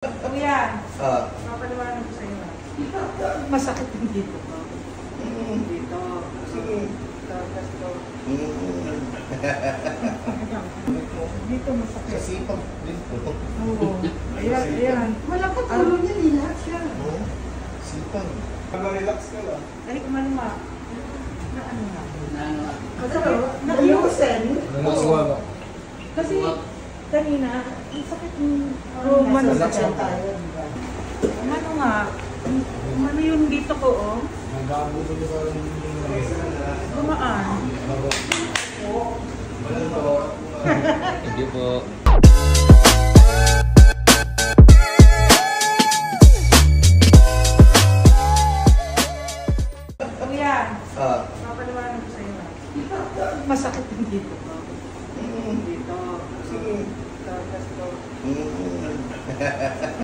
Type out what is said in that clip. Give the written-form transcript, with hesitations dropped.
Kuya, papaliwanag ko sa'yo. Masakit din dito. Dito. Sige. Dito masakit. Sa sipag din po. Oo. Ayan. Malapot ulo niya, relax siya. Oo. Sipag. Relax ka lang. Dali kumalma. Na ano nga? Naiusin. Kasi kanina, ang sakit ng Masakit masakit. tayo, di ba? Ano nga? Ano yung dito ko, oh? Gumaan. Hindi po.